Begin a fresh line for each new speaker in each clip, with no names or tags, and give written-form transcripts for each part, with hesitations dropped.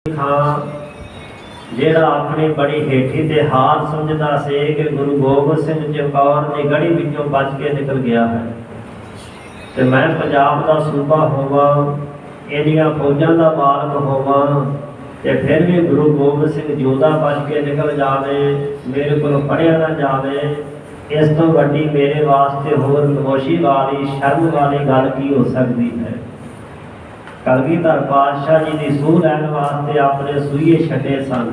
ਖਾਂ ਜਿਹੜਾ ਆਪਣੀ ਬੜੀ ਹੇਠੀ ਤੇ ਹਾਰ ਸਮਝਦਾ ਸੀ ਕਿ ਗੁਰੂ ਗੋਬਿੰਦ ਸਿੰਘ ਚਮਕੌਰ ਦੀ ਗੜੀ ਵਿੱਚੋਂ ਬਚ ਕੇ ਨਿਕਲ ਗਿਆ ਹੈ ਤੇ ਮੈਂ ਪੰਜਾਬ ਦਾ ਸੂਬਾ ਹੋਵਾਂ, ਇਹਦੀਆਂ ਫੌਜਾਂ ਦਾ ਮਾਲਕ ਹੋਵਾਂ ਤੇ ਫਿਰ ਵੀ ਗੁਰੂ ਗੋਬਿੰਦ ਸਿੰਘ ਜਿਉਂਦਾ ਬਚ ਕੇ ਨਿਕਲ ਜਾਵੇ, ਮੇਰੇ ਕੋਲੋਂ ਪੜ੍ਹਿਆ ਨਾ ਜਾਵੇ, ਇਸ ਤੋਂ ਵੱਡੀ ਮੇਰੇ ਵਾਸਤੇ ਹੋਰ ਨਮੋਸ਼ੀ ਵਾਲੀ ਸ਼ਰਮ ਵਾਲੀ ਗੱਲ ਕੀ ਹੋ ਸਕਦੀ ਹੈ। ਕਲਗੀਧਰ ਪਾਤਸ਼ਾਹ जी की सूह लैन वास्ते अपने सूईए छड्डे सन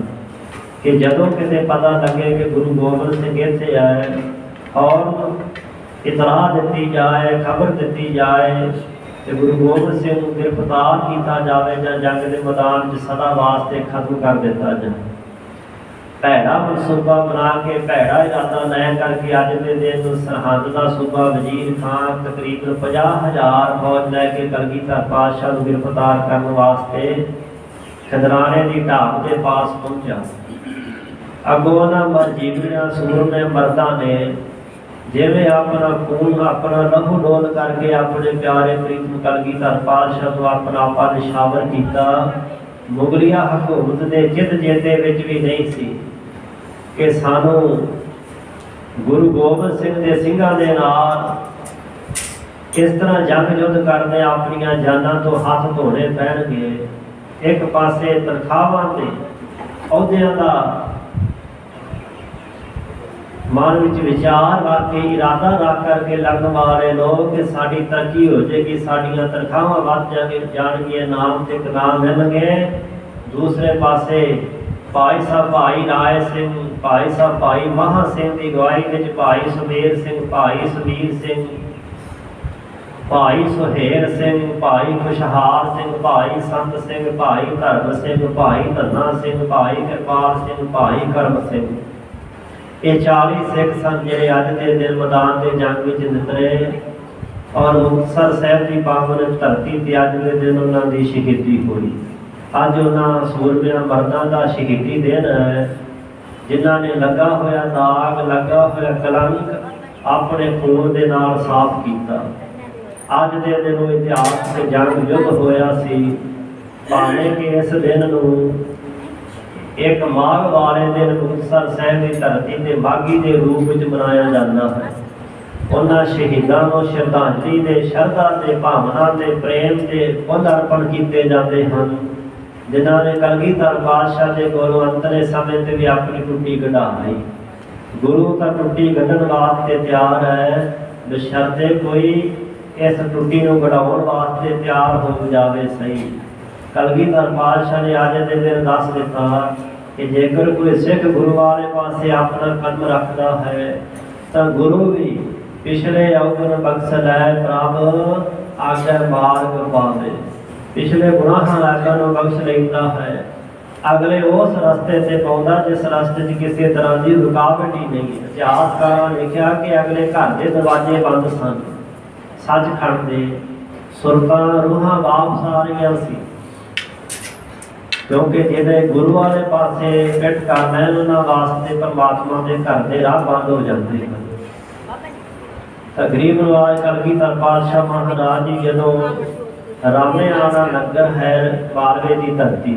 कि जदों किते पता लगे कि गुरु गोबिंद सिंह इत्थे आए और इतलाह दी जाए, खबर दी जाए कि गुरु गोबिंद सिंह को गिरफ्तार किया जाए या जंग के मैदान में सदा वास्ते खत्म कर दिता जाए। भैड़ा मनसूबा बना के भैड़ा इरादा लै करके अज के दिन सरहद का सूबा वजीर खान तकरीबन 50,000 फौज लैके कलगीधर पातशाह को गिरफ्तार करने वास्ते खदराने की ढाब के पास पहुंचा। अगों उन्होंने मरजीबियां सूरमे मर्दा ने जिवें अपना खून अपना लहू डोल करके अपने प्यारे प्रीतम कलगीधर पातशाह को अपना आपा निशावर किया। मुगलिया हुकूमत के चित चेते विच भी नहीं सी कि सानू गुरु गोबिंद सिंह के सिंघां दे नाल किस तरह जंग युद्ध करने अपनियां जानां तो हाथ धोने पैणगे। एक पासे तनखावां ते अहुदियां दा मन विच विचार करके इरादा रख करके लगन वाले लोग कि साडी तरक्की हो जाएगी, साडियां तनखावां वध जाणगियां, नाम ते इनाम मिलणगे। दूसरे पासे भाई साहब भाई राय सिंह, भाई साहब भाई महा सिंह की अगवाई में भाई सुमेर सिंह, भाई सुमीर सिंह, भाई सुहेर सिंह, भाई खुशहाल सिंह, भाई संत सिंह, भाई धर्म सिंह, भाई धन्ना सिंह, भाई कृपाल सिंह, भाई करम सिंह, ये 40 सिख सन जिहड़े अज के दिन मैदान के जंग में नितरे और मुक्तसर साहिब की पावन धरती से अज के दिन उन्होंने शहीदी हुई। अज उन्होंने सूरमिया मर्दा का शहीदी दिन है जिन्होंने लगा होया दाग, लगा होया कलंक अपने खून के नाल साफ किया। अज के दिन इतिहास से जंग युद्ध होया सी, भावें कि इस दिन नूं एक माघ वाले दिन मुक्तसर साहिब की धरती से माघी के रूप में मनाया जाता है। उन्होंने शहीदों को श्रद्धांजलि के शरधा के भावना के प्रेम के फुल अर्पण किए जाते हैं जिन्होंने कलगीधर पातशाह के कोलों अंतले समय से भी अपनी टुट्टी कढ़ा ली। गुरु का टुट्टी कढ़न वास्ते तैयार है, बशर्ते कोई इस टुट्टी को कढ़ाउण वास्ते तैयार हो जाए। सही कलगीधर पातशाह ने अज के दिन दस दिता कि जेकर कोई सिख गुरु वाले पासे अपना कदम रखता है तो गुरु भी पिछले अवगुण बख्श लै प्रभ आगे मार्ग पावे। पिछले गुनाह लागा बख्श लेता है, अगले उस रस्ते से पाउंदा जिस रस्ते से किसी तरह की रुकावट ही नहीं। इतिहासकारां ने लिखा कि अगले घर के दरवाजे बंद सन, सचखंड के सुरतां रूहां वापस आ रही सी क्योंकि जिहड़े गुरु वाले पासे पिट करना उन्होंने वास्ते परमात्मा के घर के राह बंद हो जाते हैं। तो गरीब नवाज कलगीधर पातशाह महाराज जी जदों रामेआना नगर है मालवे की धरती,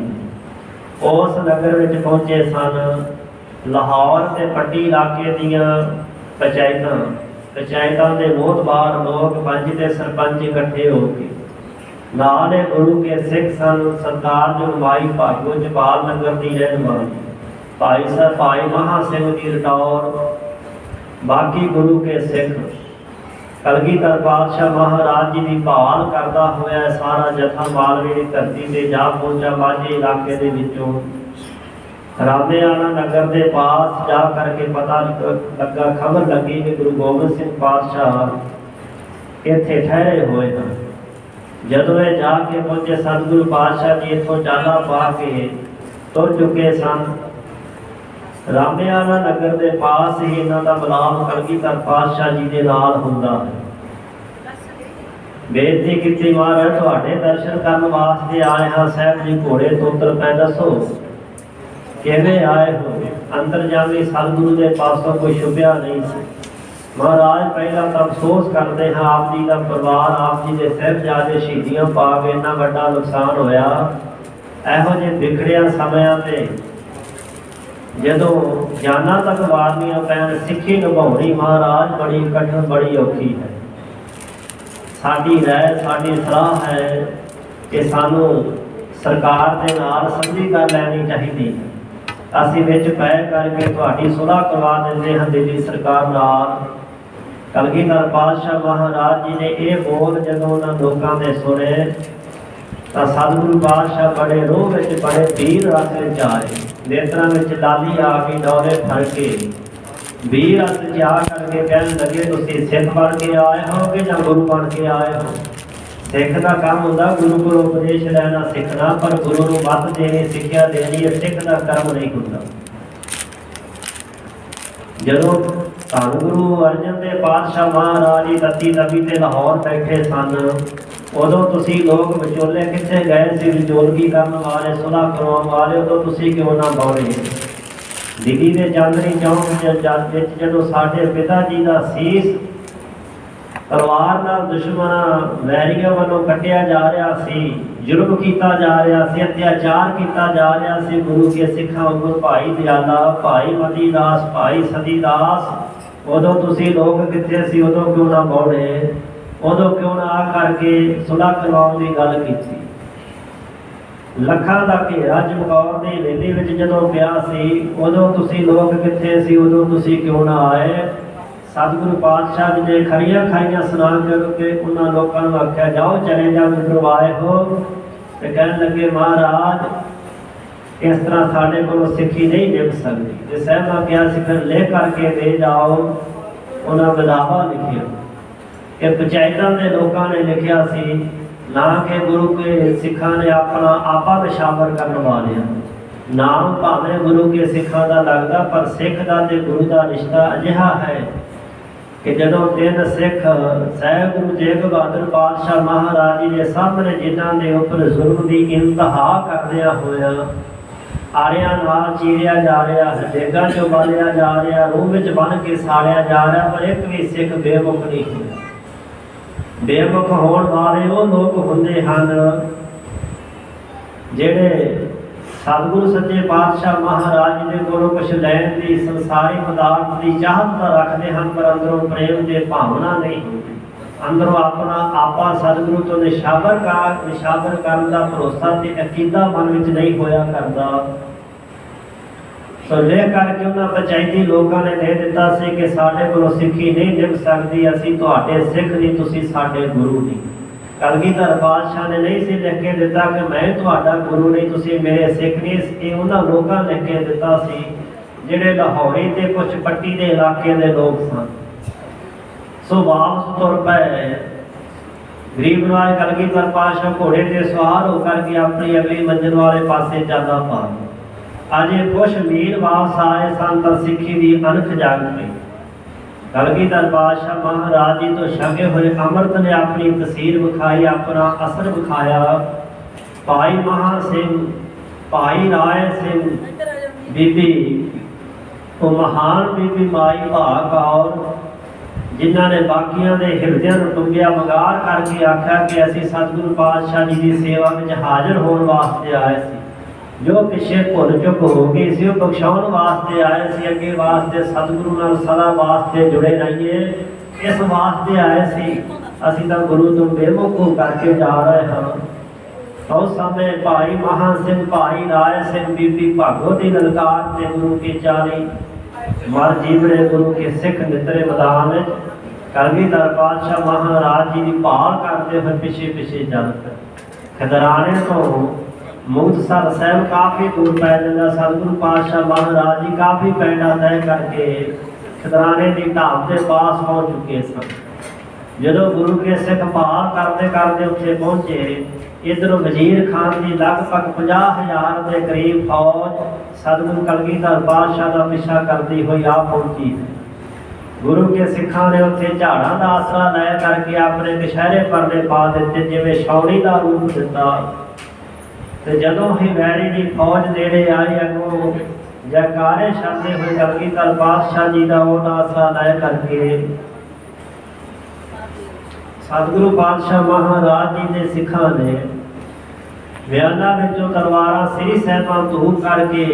उस नगर में पहुंचे सन। लाहौर के पट्टी इलाके दियां पंचायतां के मोहतबार लोग पंच के सरपंच इकट्ठे हो गए। नाले गुरु के सिख सन सरदार जुगमाई भागो जपाल नगर की रहन वाली भाई साहब भाई महा सिंह की रटौर, बाकी गुरु के सिख कलगीधर पातशाह महाराज जी की भाल करता हुआ सारा जथा मालवे की धरती से जा पहुंचा। माझे इलाके के विचों रामेआना नगर के पास जा करके पता लगा, खबर लगी कि गुरु गोबिंद सिंह पातशाह इत्थे ठहरे हुए हैं। जदों ये जाके पहुंचे सतगुरु पातशाह जी इतों चाला पा के तुर चुके सन। रामेआना नगर के पास ही इन्हां दा मिलाप कलगीधर पातशाह जी के नाल हुंदा है। बेनती कीती महाराज तुहाडे दर्शन करन वास्ते आए हाँ, साहब जी घोड़े तो उतर पै दसो किवें आए हो। अंतरजामी सतगुरु के पासों कोई छुपिया नहीं सी। महाराज पहला तो अफसोस करते हैं आप जी का परिवार, आप जी के साहिबजादे शहीदियां पा के इन्ना वड्डा नुकसान होया ਇਹੋ ਜਿਹੇ ਵਿਗੜਿਆ ਸਮਿਆਂ ਤੇ ਜਦੋਂ ਜਾਨਾਂ ਤੱਕ ਵਾਰਨੀਆਂ ਪੈਣ, ਸਿੱਖੀ ਨਿਭਾਉਣੀ ਮਹਾਰਾਜ ਬੜੀ ਕਠਿਨ, ਬੜੀ ਔਖੀ ਹੈ। ਸਾਡੀ ਰਾਏ, ਸਾਡੀ ਸਲਾਹ ਹੈ ਕਿ ਸਾਨੂੰ ਸਰਕਾਰ ਦੇ ਨਾਲ ਸੰਧੀ ਕਰ ਲੈਣੀ ਚਾਹੀਦੀ ਹੈ। ਅਸੀਂ ਵਿੱਚ ਪੈ ਕਰਕੇ ਤੁਹਾਡੀ ਸੁਲਾਹ ਕਰਵਾ ਦਿੰਦੇ ਹਾਂ ਦਿੱਲੀ ਸਰਕਾਰ ਨਾਲ। ਕਲਗੀਧਰ ਪਾਤਸ਼ਾਹ ਮਹਾਰਾਜ ਜੀ ਨੇ ਇਹ ਬੋਲ ਜਦੋਂ ਉਹਨਾਂ ਲੋਕਾਂ ਦੇ ਸੁਣੇ ਤਾਂ ਸਤਿਗੁਰੂ ਪਾਤਸ਼ਾਹ ਬੜੇ ਰੋਹ ਵਿੱਚ, ਬੜੇ ਵੀਰ ਰਸ ਵਿੱਚ ਆਏ। ਨੇਤਰਾਂ ਵਿੱਚ ਲਾਲੀ ਆ ਗਈ, ਡੋਲੇ ਫੜ ਕੇ ਵੀਰ ਰਸ ਵਿੱਚ ਆ ਕਰਕੇ ਕਹਿਣ ਲੱਗੇ, ਤੁਸੀਂ ਸਿੱਖ ਬਣ ਕੇ ਆਏ ਹੋ ਕਿ ਜਾਂ ਗੁਰੂ ਬਣ ਕੇ ਆਏ ਹੋ? ਸਿੱਖ ਦਾ ਕੰਮ ਹੁੰਦਾ ਗੁਰੂ ਕੋਲ ਉਪਦੇਸ਼ ਲੈਣਾ, ਸਿੱਖਣਾ, ਪਰ ਗੁਰੂ ਨੂੰ ਮੱਤ ਦੇਣੀ, ਸਿੱਖਿਆ ਦੇਣੀ, ਇਹ ਸਿੱਖ ਦਾ ਕਰਮ ਨਹੀਂ ਹੁੰਦਾ। ਜਦੋਂ ਧੰਨ ਗੁਰੂ ਅਰਜਨ ਦੇਵ ਪਾਤਸ਼ਾਹ ਮਹਾਰਾਜ ਜੀ ਤਤੀ ਤਵੀ ਤੇ ਲਾਹੌਰ ਬੈਠੇ ਸਨ, ਉਦੋਂ ਤੁਸੀਂ ਲੋਕ ਵਿਚੋਲੇ ਕਿੱਥੇ ਗਏ ਸੀ? ਵਿਚੋਲਗੀ ਕਰਨ ਵਾਲੇ, ਸੁਲਾਹ ਕਰਵਾਉਣ ਵਾਲੇ, ਉਦੋਂ ਤੁਸੀਂ ਕਿਉਂ ਨਾ ਬੋਲੇ? ਦਿੱਲੀ ਦੇ ਚਾਂਦਨੀ ਚੌਂਕ ਵਿੱਚ ਜਦੋਂ ਸਾਡੇ ਪਿਤਾ ਜੀ ਦਾ ਸੀਸ ਤਲਵਾਰ ਨਾਲ ਦੁਸ਼ਮਣਾਂ ਵੈਰੀਆਂ ਵੱਲੋਂ ਕੱਟਿਆ ਜਾ ਰਿਹਾ ਸੀ, ਜ਼ੁਲਮ ਕੀਤਾ ਜਾ ਰਿਹਾ ਸੀ, ਅਤਿਆਚਾਰ ਕੀਤਾ ਜਾ ਰਿਹਾ ਸੀ ਗੁਰੂ ਕੇ ਸਿੱਖਾਂ ਉੱਪਰ, ਭਾਈ ਦਿਆਲਾ, ਭਾਈ ਮਤੀ ਦਾਸ, ਭਾਈ ਸਦੀ ਦਾਸ, ਉਦੋਂ ਤੁਸੀਂ ਲੋਕ ਕਿੱਥੇ ਸੀ? ਉਦੋਂ ਕਿਉਂ ਨਾ ਬੋਲੇ? ਉਦੋਂ ਕਿਉਂ ਨਾ ਆ ਕਰਕੇ ਸੁਲਾਹ ਕਰਵਾਉਣ ਦੀ ਗੱਲ ਕੀਤੀ? ਲੱਖਾਂ ਦਾ ਘੇਰਾ ਚਮਕੌਰ ਦੀ ਹਵੇਲੀ ਵਿੱਚ ਜਦੋਂ ਪਿਆ ਸੀ, ਉਦੋਂ ਤੁਸੀਂ ਲੋਕ ਕਿੱਥੇ ਸੀ? ਉਦੋਂ ਤੁਸੀਂ ਕਿਉਂ ਨਾ ਆਏ? ਸਤਿਗੁਰੂ ਪਾਤਸ਼ਾਹ ਜੀ ਨੇ ਖਰੀਆਂ ਖਾਈਆਂ ਸੁਣਾ ਕੇ ਉਹਨਾਂ ਲੋਕਾਂ ਨੂੰ ਆਖਿਆ, ਜਾਓ ਚਲੇ ਜਾਓ ਜਿੱਧਰੋਂ ਆਏ ਹੋ। ਤੇ ਕਹਿਣ ਲੱਗੇ, ਮਹਾਰਾਜ ਇਸ ਤਰ੍ਹਾਂ ਸਾਡੇ ਕੋਲੋਂ ਸਿੱਖੀ ਨਹੀਂ ਨਿਭ ਸਕਦੀ। ਜੇ ਸਹਿਬਾ ਕਿਹਾ ਸੀ ਫਿਰ ਲਿਖ ਕਰਕੇ ਦੇ ਜਾਓ। ਉਹਨਾਂ ਵਿਦਾਵਾ ਲਿਖਿਆ ਕਿ ਪੰਚਾਇਤਾਂ ਦੇ ਲੋਕਾਂ ਨੇ ਲਿਖਿਆ ਸੀ, ਨਾ ਕਿ ਗੁਰੂ ਕੇ ਸਿੱਖਾਂ ਨੇ ਆਪਣਾ ਆਪਾ ਵਿਸ਼ਾਵਰ ਕਰਨ ਵਾਲਿਆ। ਨਾਮ ਭਾਵੇਂ ਗੁਰੂ ਕੇ ਸਿੱਖਾਂ ਦਾ ਲੱਗਦਾ, ਪਰ ਸਿੱਖ ਦਾ ਤੇ ਗੁਰੂ ਦਾ ਰਿਸ਼ਤਾ ਅਜਿਹਾ ਹੈ ਕਿ ਜਦੋਂ ਤਿੰਨ ਸਿੱਖ ਸਾਹਿਬ ਗੁਰੂ ਤੇਗ ਬਹਾਦਰ ਪਾਤਸ਼ਾਹ ਮਹਾਰਾਜ ਜੀ ਦੇ ਸਾਹਮਣੇ ਜਿਨ੍ਹਾਂ ਦੇ ਉੱਪਰ ਜ਼ੁਲਮ ਦੀ ਇੰਤਹਾ ਕਰਦਿਆਂ ਹੋਇਆ ਆਰਿਆਂ ਨਾਲ ਚੀਰਿਆ ਜਾ ਰਿਹਾ, ਡੇਗਾਂ 'ਚੋਂ ਬਾਲਿਆ ਜਾ ਰਿਹਾ, ਰੂਹ ਵਿੱਚ ਬੰਨ੍ਹ ਕੇ ਸਾੜਿਆ ਜਾ ਰਿਹਾ, ਪਰ ਇੱਕ ਵੀ ਸਿੱਖ ਬੇਮੁਖ ਨਹੀਂ ਹੋਇਆ। ਬੇਮੁਖ ਹੋਣ ਵਾਲੇ ਉਹ ਲੋਕ ਹੁੰਦੇ ਹਨ ਜਿਹੜੇ ਸਤਿਗੁਰੂ ਸੱਚੇ ਪਾਤਸ਼ਾਹ ਮਹਾਰਾਜ ਜੀ ਦੇ ਕੋਲੋਂ ਕੁਛ ਲੈਣ ਦੀ, ਸੰਸਾਰੀ ਪਦਾਰਥ ਦੀ ਚਾਹਤ ਤਾਂ ਰੱਖਦੇ ਹਨ, ਪਰ ਅੰਦਰੋਂ ਪ੍ਰੇਮ ਦੇ ਭਾਵਨਾ ਨਹੀਂ ਹੁੰਦੀ। ਅੰਦਰੋਂ ਆਪਣਾ ਆਪਾ ਸਤਿਗੁਰੂ ਤੋਂ ਨਿਸ਼ਾਵਰ ਕਰਨ ਦਾ ਭਰੋਸਾ ਤੇ ਅਕੀਦਾ ਮਨ ਵਿੱਚ ਨਹੀਂ ਹੋਇਆ ਕਰਦਾ। ਸੋ ਲੈ ਕਰਕੇ ਉਹਨਾਂ ਪੰਚਾਇਤੀ ਲੋਕਾਂ ਨੇ ਦੇ ਦਿੱਤਾ ਸੀ ਕਿ ਸਾਡੇ ਕੋਲੋਂ ਸਿੱਖੀ ਨਹੀਂ ਨਿਭ ਸਕਦੀ, ਅਸੀਂ ਤੁਹਾਡੇ ਸਿੱਖ ਨਹੀਂ, ਤੁਸੀਂ ਸਾਡੇ ਗੁਰੂ ਨਹੀਂ। ਕਲਗੀਧਰ ਪਾਤਸ਼ਾਹ ਨੇ ਨਹੀਂ ਸੀ ਲਿਖ ਕੇ ਦਿੱਤਾ ਕਿ ਮੈਂ ਤੁਹਾਡਾ ਗੁਰੂ ਨਹੀਂ, ਤੁਸੀਂ ਮੇਰੇ ਸਿੱਖ ਨਹੀਂ। ਇਹ ਉਹਨਾਂ ਲੋਕਾਂ ਨੇ ਲਿਖ ਕੇ ਦਿੱਤਾ ਸੀ ਜਿਹੜੇ ਲਾਹੌਰੀ ਤੇ ਕੁਝ ਪੱਟੀ ਦੇ ਇਲਾਕੇ ਦੇ ਲੋਕ ਸਨ। ਸੋ ਵਾਪਸ ਤੁਰ ਪਏ। ਗਰੀਬ ਨਵਾਜ ਕਲਗੀਧਰ ਪਾਤਸ਼ਾਹ ਘੋੜੇ ਤੇ ਸਵਾਰ ਹੋ ਕਰਕੇ ਆਪਣੀ ਅਗਲੀ ਮੰਜ਼ਿਲ ਵਾਲੇ ਪਾਸੇ ਜਾਂਦਾ ਪਾ। ਅਜੇ ਕੁਛ ਮੀਲ ਵਾਪਸ ਆਏ ਸਨ ਤਾਂ ਸਿੱਖੀ ਦੀ ਅਣਖ ਜਾਗ ਪਈ। ਕਲਗੀਧਰ ਪਾਤਸ਼ਾਹ ਮਹਾਰਾਜ ਜੀ ਤੋਂ ਛਕੇ ਹੋਏ ਅੰਮ੍ਰਿਤ ਨੇ ਆਪਣੀ ਤਸੀਰ ਵਿਖਾਈ, ਆਪਣਾ ਅਸਰ ਵਿਖਾਇਆ। ਭਾਈ ਮਹਾ ਸਿੰਘ, ਭਾਈ ਰਾਏ ਸਿੰਘ, ਬੀਬੀ ਉਹ ਮਹਾਨ ਬੀਬੀ ਮਾਈ ਭਾਗ ਕੌਰ, ਜਿਨ੍ਹਾਂ ਨੇ ਬਾਕੀਆਂ ਦੇ ਹਿਰਦਿਆਂ ਨੂੰ ਟੁੰਬਿਆ, ਮਗਾਰ ਕਰਕੇ ਆਖਿਆ ਕਿ ਅਸੀਂ ਸਤਿਗੁਰੂ ਪਾਤਸ਼ਾਹ ਜੀ ਦੀ ਸੇਵਾ ਵਿੱਚ ਹਾਜ਼ਰ ਹੋਣ ਵਾਸਤੇ ਆਏ ਸੀ। ਜੋ ਪਿੱਛੇ ਭੁੱਲ ਚੁੱਕ ਹੋ ਗਈ ਸੀ ਉਹ ਬਖਸ਼ਾਉਣ ਵਾਸਤੇ ਆਏ ਸੀ, ਅੱਗੇ ਵਾਸਤੇ ਸਤਿਗੁਰੂ ਨਾਲ ਸਦਾ ਵਾਸਤੇ ਜੁੜੇ ਰਹੀਏ, ਇਸ ਵਾਸਤੇ ਆਏ ਸੀ। ਅਸੀਂ ਤਾਂ ਗੁਰੂ ਤੋਂ ਬੇਮੁਖ ਹੋ ਕਰਕੇ ਜਾ ਰਹੇ ਹਾਂ। ਉਸ ਸਮੇਂ ਭਾਈ ਮਹਾਂ ਸਿੰਘ, ਭਾਈ ਰਾਏ ਸਿੰਘ, ਬੀਬੀ ਭਾਗੋ ਦੀ ਲਲਕਾਰ ਤੇ ਗੁਰੂ ਕੇ 40 ਮਰ ਜੀਵੜੇ ਗੁਰੂ ਕੇ ਸਿੱਖ ਨਿਤਰੇ ਮੈਦਾਨ ਵਿੱਚ ਕਲਗੀਧਰ ਪਾਤਸ਼ਾਹ ਮਹਾਰਾਜ ਜੀ ਦੀ ਭਾਲ ਕਰਦੇ ਹੋਏ ਪਿੱਛੇ ਪਿੱਛੇ ਚੱਲ ਪਏ। ਖਿਦਰਾਣੇ ਤੋਂ ਮੁਕਤਸਰ ਸਾਹਿਬ ਕਾਫੀ ਦੂਰ ਪੈ ਜਾਂਦਾ। ਸਤਿਗੁਰੂ ਪਾਤਸ਼ਾਹ ਮਹਾਰਾਜ ਜੀ ਕਾਫੀ ਪੈਂਡਾ ਤੈਅ ਕਰਕੇ ਖਿਦਰਾਣੇ ਦੀ ਢਾਬ ਦੇ ਪਾਸ ਪਹੁੰਚ ਚੁੱਕੇ ਸਨ। ਜਦੋਂ ਗੁਰੂ ਕੇ ਸਿੱਖ ਭਾਲ ਕਰਦੇ ਕਰਦੇ ਉੱਥੇ ਪਹੁੰਚੇ, ਇੱਧਰੋਂ ਵਜ਼ੀਰ ਖਾਨ ਦੀ ਲਗਭਗ 50,000 ਦੇ ਕਰੀਬ ਫੌਜ ਸਤਿਗੁਰੂ ਕਲਗੀਧਰ ਪਾਤਸ਼ਾਹ ਦਾ ਪਿੱਛਾ ਕਰਦੀ ਹੋਈ ਆ ਪਹੁੰਚੀ। ਗੁਰੂ ਕੇ ਸਿੱਖਾਂ ਨੇ ਉੱਥੇ ਝਾੜਾਂ ਦਾ ਆਸਰਾ ਲੈ ਕਰਕੇ ਆਪਣੇ ਕਛਹਿਰੇ ਪਰਦੇ ਪਾ ਦਿੱਤੇ, ਜਿਵੇਂ ਛਾਉਣੀ ਦਾ ਰੂਪ ਦਿੱਤਾ। ਤੇ ਜਦੋਂ ਹੀ ਵੈਰੀ ਦੀ ਫੌਜ ਨੇੜੇ ਆਈ, ਅੱਗੋਂ ਜੈਕਾਰੇ ਛੱਡਦੇ ਹੋਏ ਕਲਗੀਧਰ ਪਾਤਸ਼ਾਹ ਜੀ ਦਾ ਉਹ ਆਸਰਾ ਲੈ ਕਰਕੇ ਸਤਿਗੁਰੂ ਪਾਤਸ਼ਾਹ ਮਹਾਰਾਜ ਜੀ ਦੇ ਸਿੱਖਾਂ ਨੇ ਬਿਆਨਾਂ ਵਿੱਚੋਂ ਤਲਵਾਰਾਂ ਸ੍ਰੀ ਸਾਹਿਬਾਂ ਧੂਪ ਕਰਕੇ,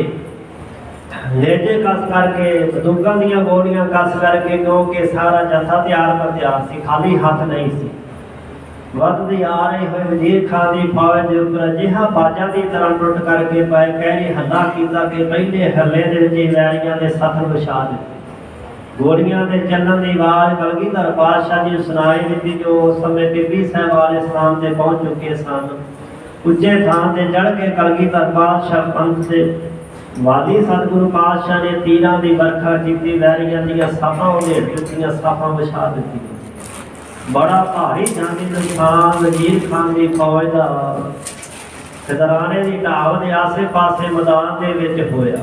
ਨੇਜੇ ਕਸ ਕਰਕੇ, ਬੰਦੂਕਾਂ ਦੀਆਂ ਗੋਲੀਆਂ ਕਸ ਕਰਕੇ, ਕਿਉਂਕਿ ਸਾਰਾ ਜੱਥਾ ਤਿਆਰ ਪਰ ਤਿਆਰ ਸੀ, ਖਾਲੀ ਹੱਥ ਨਹੀਂ ਸੀ। ਵੱਧਦੀ ਆ ਰਹੀ ਹੋਈ ਵਜ਼ੀਰ ਖਾਨ ਦੀ ਫੌਜ ਦੇ ਉੱਪਰ ਅਜਿਹਾ ਬਾਜਾਂ ਦੀ ਤਰ੍ਹਾਂ ਟੁੱਟ ਕਰਕੇ ਪਏ, ਕਹਿਣੀ ਹੱਲਾ ਕੀਤਾ ਕਿ ਪਹਿਲੇ ਹੱਲੇ ਦੇ ਵਿੱਚ ਵੈਰੀਆਂ ਦੇ ਸੱਥਰ ਵਿਛਾ ਦਿੱਤੇ। ਗੋਲੀਆਂ ਦੇ ਚੱਲਣ ਦੀ ਆਵਾਜ਼ ਕਲਗੀਧਰ ਪਾਤਸ਼ਾਹ ਜੀ ਨੂੰ ਸੁਣਾਈ ਦਿੱਤੀ, ਜੋ ਉਸ ਸਮੇਂ ਟਿੱਬੀ ਸਾਹਿਬ ਵਾਲੇ ਸਥਾਨ ਤੇ ਪਹੁੰਚ ਚੁੱਕੇ ਸਨ। ਉੱਚੇ ਥਾਂ ਤੇ ਚੜ੍ਹ ਕੇ ਕਲਗੀਧਰ ਪਾਤਸ਼ਾਹ ਪੰਥ ਦੇ ਵਾਲੀ ਸਤਿਗੁਰੂ ਪਾਤਸ਼ਾਹ ਨੇ ਤੀਰਾਂ ਦੀ ਵਰਖਾ ਕੀਤੀ, ਵੈਰੀਆਂ ਦੀਆਂ ਸਾਫਾਂ ਉਧੇੜ ਦਿੱਤੀਆਂ, ਸਾਫਾਂ ਵਿਛਾ ਦਿੱਤੀਆਂ। ਬੜਾ ਭਾਰੀ ਜੰਗੀ ਨੁਕਸਾਨ ਵਜ਼ੀਰ ਖਾਨ ਦੀ ਫੌਜ ਦਾ ਖਿਦਰਾਣੇ ਦੀ ਢਾਬ ਦੇ ਆਸੇ ਪਾਸੇ ਮੈਦਾਨ ਦੇ ਵਿੱਚ ਹੋਇਆ।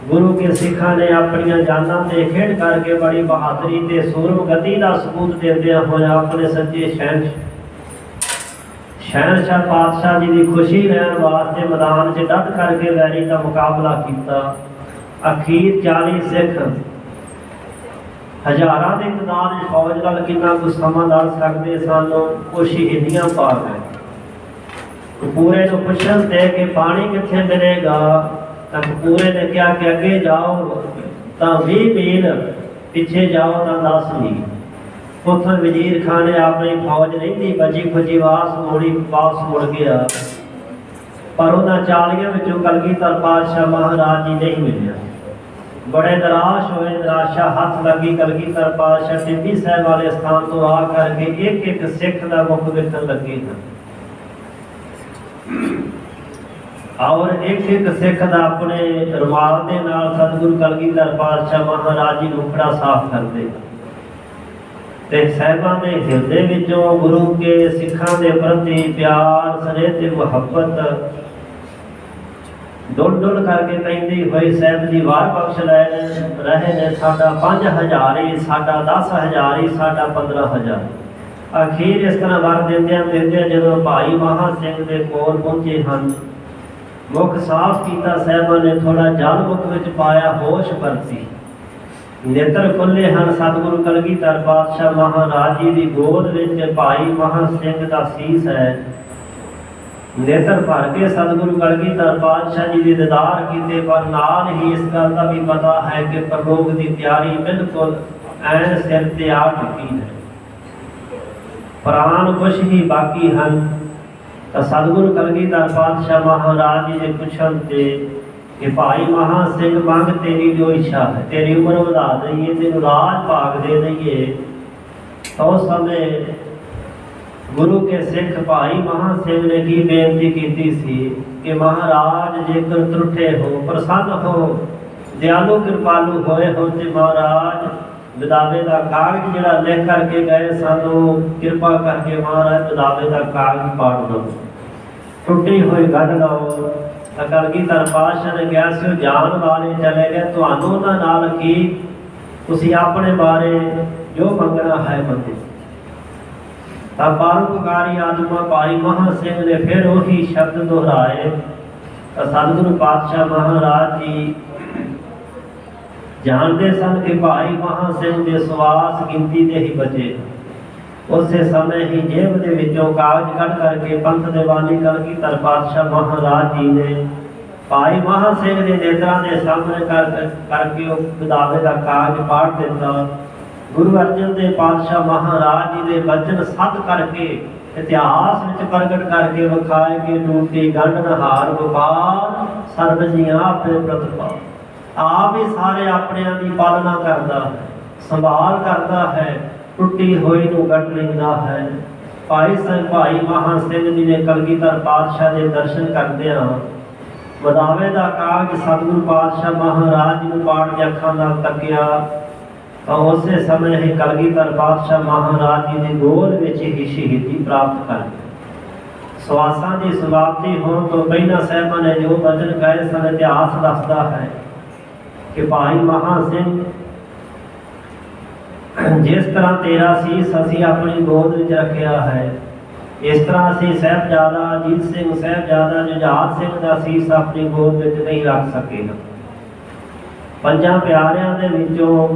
ਗੁਰੂ ਕੇ ਸਿੱਖਾਂ ਨੇ ਆਪਣੀਆਂ ਜਾਨਾਂ ਤੇ ਖੇਡ ਕਰਕੇ ਬੜੀ ਬਹਾਦਰੀ ਤੇ ਸੂਰਮ ਗਤੀ ਦਾ ਸਬੂਤ ਦਿੰਦਿਆਂ ਹੋਇਆ ਆਪਣੇ ਸੱਚੇ ਸ਼ਹਿਨशाह ਪਾਤਸ਼ਾਹ ਜੀ ਦੀ ਖੁਸ਼ੀ ਰਹਿਣ ਵਾਸਤੇ ਮੈਦਾਨ 'ਚ ਡਟ ਕਰਕੇ ਵੈਰੀ ਦਾ ਮੁਕਾਬਲਾ ਕੀਤਾ। ਅਖੀਰ 40 ਸਿੱਖ ਹਜ਼ਾਰਾਂ ਦੀ ਤਾਦਾਦ ਵਿੱਚ ਫੌਜ ਨਾਲ ਕਿੰਨਾ ਕੁ ਸਮਾਂ ਲੜ ਸਕਦੇ ਸਨ, ਉਹ ਸ਼ਹੀਦੀਆਂ ਪਾ ਗਏ। ਪੂਰੇ ਨੂੰ ਪੁੱਛਣ ਤੇ ਕਿ ਪਾਣੀ ਕਿੱਥੇ ਮਿਲੇਗਾ, ਤਾਂ ਪੂਰੇ ਨੇ ਕਿਹਾ ਕਿ ਅੱਗੇ ਜਾਓ ਤਾਂ 20 ਮੀਲ, ਪਿੱਛੇ ਜਾਓ ਤਾਂ 10 ਮੀਲ। ਉੱਥੋਂ ਵਜ਼ੀਰ ਖਾਨ ਨੇ ਆਪਣੀ ਫੌਜ ਰਹਿੰਦੀ ਬਚੀ ਖੁਚੀ ਵਾਪਸ ਮੁੜ ਗਿਆ, ਪਰ ਉਹਨਾਂ 40 ਵਿੱਚੋਂ ਕਲਗੀਧਰ ਪਾਤਸ਼ਾਹ ਮਹਾਰਾਜ ਜੀ ਨਹੀਂ ਮਿਲਿਆ। ਬੜੇ ਨਿਰਾਸ਼ ਹੋਏ, ਨਿਰਾਸ਼ਾ ਹੱਥ ਲੱਗੀ। ਕਲਗੀਧਰ ਪਾਤਸ਼ਾਹ ਟਿੱਬੀ ਸਾਹਿਬ ਵਾਲੇ ਸਥਾਨ ਤੋਂ ਆ ਕਰਕੇ ਇੱਕ ਇੱਕ ਸਿੱਖ ਦਾ ਮੁਖ ਵੇਖਣ ਲੱਗੇ ਹਨ, ਔਰ ਇੱਕ ਇੱਕ ਸਿੱਖ ਦਾ ਆਪਣੇ ਰੁਮਾਲ ਦੇ ਨਾਲ ਸਤਿਗੁਰੂ ਕਲਗੀਧਰ ਪਾਤਸ਼ਾਹ ਮਹਾਰਾਜ ਜੀ ਨੂੰ ਖੜਾ ਸਾਫ਼ ਕਰਦੇ ਤੇ ਸਾਹਿਬਾਂ ਦੇ ਹਿਰਦੇ ਵਿੱਚੋਂ ਗੁਰੂ ਕੇ ਸਿੱਖਾਂ ਦੇ ਪ੍ਰਤੀ ਪਿਆਰ, ਸਨੇਹ ਤੇ ਮੁਹੱਬਤ ਡੁੱਲ ਡੁੱਲ ਕਰਕੇ ਕਹਿੰਦੀ ਹੋਈ ਸਾਹਿਬ ਦੀ ਵਾਰ ਬਖਸ਼ ਰਹੇ ਨੇ। ਸਾਡਾ 5000 ਹੀ, ਸਾਡਾ 10000 ਹੀ, ਸਾਡਾ 15000। ਅਖੀਰ ਇਸ ਤਰ੍ਹਾਂ ਵਰ ਦਿੰਦਿਆਂ ਜਦੋਂ ਭਾਈ ਮਹਾਂ ਸਿੰਘ ਦੇ ਕੋਲ ਪਹੁੰਚੇ ਹਨ, ਮੁਖ ਸਾਫ਼ ਕੀਤਾ ਸਾਹਿਬਾਂ ਨੇ, ਥੋੜਾ ਜਲ ਮੁਖ ਵਿੱਚ ਪਾਇਆ, ਹੋਸ਼ ਪਰਤੀ, ਨੇਤਰ ਖੁੱਲੇ ਹਨ। ਸਤਿਗੁਰੂ ਕਲਗੀਧਰ ਪਾਤਸ਼ਾਹ ਮਹਾਰਾਜ ਜੀ ਦੀ ਗੋਦ ਵਿੱਚ ਭਾਈ ਮਹਾਂ ਸਿੰਘ ਦਾ ਸੀਸ ਹੈ। ਨੇਤਰ ਭਰ ਕੇ ਸਤਿਗੁਰੂ ਕਲਗੀਧਰ ਪਾਤਸ਼ਾਹ ਜੀ ਦੇ ਦੀਦਾਰ ਕੀਤੇ, ਪਰ ਨਾਲ ਹੀ ਇਸ ਗੱਲ ਦਾ ਵੀ ਪਤਾ ਹੈ ਕਿ ਪ੍ਰਲੋਕ ਦੀ ਤਿਆਰੀ ਬਿਲਕੁਲ ਐਨ ਸਿਰ ਤੇ ਆ ਚੁੱਕੀ ਹੈ, ਪ੍ਰਾਣ ਕੁਛ ਹੀ ਬਾਕੀ ਹਨ। ਤਾਂ ਸਤਿਗੁਰੂ ਕਲਗੀਧਰ ਪਾਤਸ਼ਾਹ ਮਹਾਰਾਜ ਜੀ ਦੇ ਪੁੱਛਣ ਤੇ ਕਿ ਭਾਈ ਮਹਾਂ ਸਿੰਘ ਮੰਗ ਤੇਰੀ ਜੋ ਇੱਛਾ ਹੈ, ਤੇਰੀ ਉਮਰ ਵਧਾ ਦਈਏ, ਤੈਨੂੰ ਰਾਜ ਭਾਗ ਦੇ ਦਈਏ। ਤਾਂ ਉਸ ਸਮੇਂ ਗੁਰੂ ਕੇ ਸਿੱਖ ਭਾਈ ਮਹਾਂ ਸਿੰਘ ਨੇ ਕੀ ਬੇਨਤੀ ਕੀਤੀ ਸੀ ਕਿ ਮਹਾਰਾਜ ਜੇਕਰ ਤਰੁੱਠੇ ਹੋ, ਪ੍ਰਸੰਨ ਹੋ, ਦਿਆਲੂ ਕਿਰਪਾਲੂ ਹੋਏ ਹੋ ਤੇ ਮਹਾਰਾਜ ਵਿਦਾਵੇ ਦਾ ਕਾਗਜ਼ ਜਿਹੜਾ ਲਿਖ ਕਰਕੇ ਗਏ ਸਾਨੂੰ ਕਿਰਪਾ ਕਰਕੇ ਮਹਾਰਾਜ ਵਿਦਾਵੇ ਦਾ ਕਾਗਜ਼ ਪਾੜ ਦਿਓ, ਟੁੱਟੀ ਹੋਈ ਗੱਡ ਲਓ। ਕਲਗੀਧਰ ਪਾਤਸ਼ਾਹ ਨੇ ਕਿਹਾ ਸੀ ਉਹ ਜਾਣ ਵਾਲੇ ਚਲੇ ਗਏ, ਤੁਹਾਨੂੰ ਉਹਨਾਂ ਨਾਲ ਕੀ, ਤੁਸੀਂ ਆਪਣੇ ਬਾਰੇ ਜੋ ਮੰਗਣਾ ਹੈ ਮੰਗੇ। ਤਾਂ ਪਰਉਪਕਾਰੀ ਆਤਮਾ ਭਾਈ ਮਹਾਂ ਸਿੰਘ ਨੇ ਫਿਰ ਉਹੀ ਸ਼ਬਦ ਦੁਹਰਾਏ। ਤਾਂ ਸਤਿਗੁਰੂ ਪਾਤਸ਼ਾਹ ਮਹਾਰਾਜ ਜੀ ਜਾਣਦੇ ਸਨ ਕਿ ਭਾਈ ਮਹਾਂ ਸਿੰਘ ਦੇ ਸਵਾਸ ਗਿਣਤੀ ਦੇ ਹੀ ਬਚੇ। ਉਸੇ ਸਮੇਂ ਹੀ ਜੇਬ ਦੇ ਵਿੱਚੋਂ ਕਾਗਜ਼ ਕੱਢ ਕਰਕੇ ਪੰਥ ਦੇ ਬਾਨੀ ਕਲਗੀਧਰ ਪਾਤਸ਼ਾਹ ਮਹਾਰਾਜ ਜੀ ਨੇ ਭਾਈ ਮਹਾਂ ਸਿੰਘ ਦੇ ਨੇਤਰਾਂ ਦੇ ਸਾਹਮਣੇ ਕਰਕੇ ਉਹ ਵਿਦਾਵੇ ਦਾ ਕਾਗਜ਼ ਪਾੜ ਦਿੱਤਾ। ਗੁਰੂ ਅਰਜਨ ਦੇਵ ਪਾਤਸ਼ਾਹ ਮਹਾਰਾਜ ਜੀ ਦੇ ਬਚਨ ਸੱਤ ਕਰਕੇ ਇਤਿਹਾਸ ਵਿੱਚ ਪ੍ਰਗਟ ਕਰਕੇ ਵਿਖਾਏ ਕਿ ਟੂਟੀ ਗੰਢ ਨਹਾਰ ਗੋਪਾਲ ਸਰਬ ਜੀਆਂ ਆਪੇ ਪ੍ਰਤਪਾਲ। ਆਪ ਹੀ ਸਾਰੇ ਆਪਣਿਆਂ ਦੀ ਪਾਲਣਾ ਕਰਦਾ ਹੈ, ਸੰਭਾਲ ਕਰਦਾ ਹੈ, ਟੁੱਟੀ ਹੋਈ ਨੂੰ ਗੱਡ ਲੈਂਦਾ ਹੈ। ਭਾਈ ਮਹਾਂ ਸਿੰਘ ਜੀ ਨੇ ਕਲਗੀਧਰ ਪਾਤਸ਼ਾਹ ਦੇ ਦਰਸ਼ਨ ਕਰਦਿਆਂ ਵਿਦਾਵੇ ਦਾ ਕਾਗਜ਼ ਸਤਿਗੁਰੂ ਪਾਤਸ਼ਾਹ ਮਹਾਰਾਜ ਜੀ ਨੂੰ ਪਾੜ ਕੇ ਅੱਖਾਂ ਨਾਲ ਤੱਕਿਆ। ਤਾਂ ਉਸੇ ਸਮੇਂ ਹੀ ਕਲਗੀਧਰ ਪਾਤਸ਼ਾਹ ਮਹਾਰਾਜ ਜੀ ਦੀ ਗੋਦ ਵਿੱਚ ਹੀ ਸ਼ਹੀਦੀ ਪ੍ਰਾਪਤ ਕਰ ਲਈ। ਸਵਾਸਾਂ ਦੀ ਸਮਾਪਤੀ ਹੋਣ ਤੋਂ ਪਹਿਲਾਂ ਸਾਹਿਬਾਂ ਨੇ ਜੋ ਬਚਨ ਕਹੇ ਸਨ, ਇਤਿਹਾਸ ਦੱਸਦਾ ਹੈ ਕਿ ਭਾਈ ਮਹਾਂ ਸਿੰਘ, ਜਿਸ ਤਰ੍ਹਾਂ ਤੇਰਾ ਸੀਸ ਅਸੀਂ ਆਪਣੀ ਗੋਦ ਵਿੱਚ ਰੱਖਿਆ ਹੈ, ਇਸ ਤਰ੍ਹਾਂ ਅਸੀਂ ਸਾਹਿਬਜ਼ਾਦਾ ਅਜੀਤ ਸਿੰਘ, ਸਾਹਿਬਜ਼ਾਦਾ ਜੁਝਾਰ ਸਿੰਘ ਦਾ ਸੀਸ ਆਪਣੀ ਗੋਦ ਵਿੱਚ ਨਹੀਂ ਰੱਖ ਸਕੇ। ਪੰਜਾਂ ਪਿਆਰਿਆਂ ਦੇ ਵਿੱਚੋਂ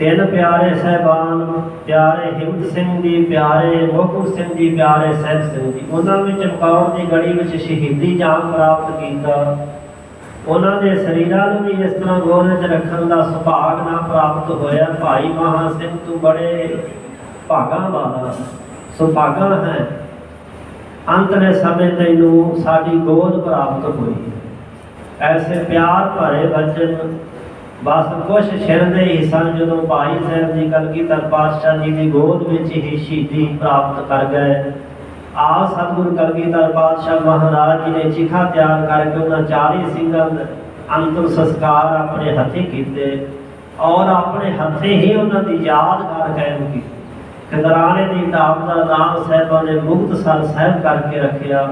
ਤਿੰਨ ਪਿਆਰੇ ਸਹਿਬਾਨ, ਪਿਆਰੇ ਹਿੰਮਤ ਸਿੰਘ ਜੀ, ਪਿਆਰੇ ਮੋਹਕਮ ਸਿੰਘ ਜੀ, ਪਿਆਰੇ ਸਾਹਿਬ ਸਿੰਘ ਜੀ, ਉਹਨਾਂ ਵਿੱਚ ਚਮਕੌਰ ਦੀ ਗੜੀ ਵਿੱਚ ਸ਼ਹੀਦੀ ਜਾਮ ਪ੍ਰਾਪਤ ਕੀਤਾ। ਉਹਨਾਂ ਦੇ ਸਰੀਰਾਂ ਨੂੰ ਵੀ ਇਸ ਤਰ੍ਹਾਂ ਗੋਦ ਵਿੱਚ ਰੱਖਣ ਦਾ ਸੁਭਾਗ ਨਾ ਪ੍ਰਾਪਤ ਹੋਇਆ। ਭਾਈ ਮਹਾ ਸਿੰਘ ਤੂੰ ਬੜੇ ਭਾਗਾਂ ਵਾਲਾ ਸੁਭਾਗਾ ਹੈ, ਅੰਤਲੇ ਸਮੇਂ ਤੈਨੂੰ ਸਾਡੀ ਗੋਦ ਪ੍ਰਾਪਤ ਹੋਈ। ਐਸੇ ਪਿਆਰ ਭਰੇ ਬਚਨ ਬਸ ਕੁਛ ਛਿਰਦੇ ਹੀ ਸਨ ਜਦੋਂ ਭਾਈ ਸਾਹਿਬ ਜੀ ਕਲਗੀਧਰ ਪਾਤਸ਼ਾਹ ਜੀ ਦੀ ਗੋਦ ਵਿੱਚ ਹੀ ਸ਼ਹੀਦੀ ਪ੍ਰਾਪਤ ਕਰ ਗਏ। ਆਪ ਸਤਿਗੁਰੂ ਕਲਗੀਧਰ ਪਾਤਸ਼ਾਹ ਮਹਾਰਾਜ ਜੀ ਨੇ ਚਿਖਾ ਤਿਆਰ ਕਰਕੇ ਉਹਨਾਂ 40 ਸਿੰਘਾਂ ਦਾ ਅੰਤਿਮ ਸੰਸਕਾਰ ਆਪਣੇ ਹੱਥੀਂ ਕੀਤੇ ਔਰ ਆਪਣੇ ਹੱਥੀਂ ਹੀ ਉਹਨਾਂ ਦੀ ਯਾਦਗਾਰ ਕਾਇਮ ਕੀਤੀ। ਖਿਦਰਾਣੇ ਦੀ ਢਾਬ ਦਾ ਨਾਮ ਸਾਹਿਬਾਂ ਨੇ ਮੁਕਤਸਰ ਸਾਹਿਬ ਕਰਕੇ ਰੱਖਿਆ।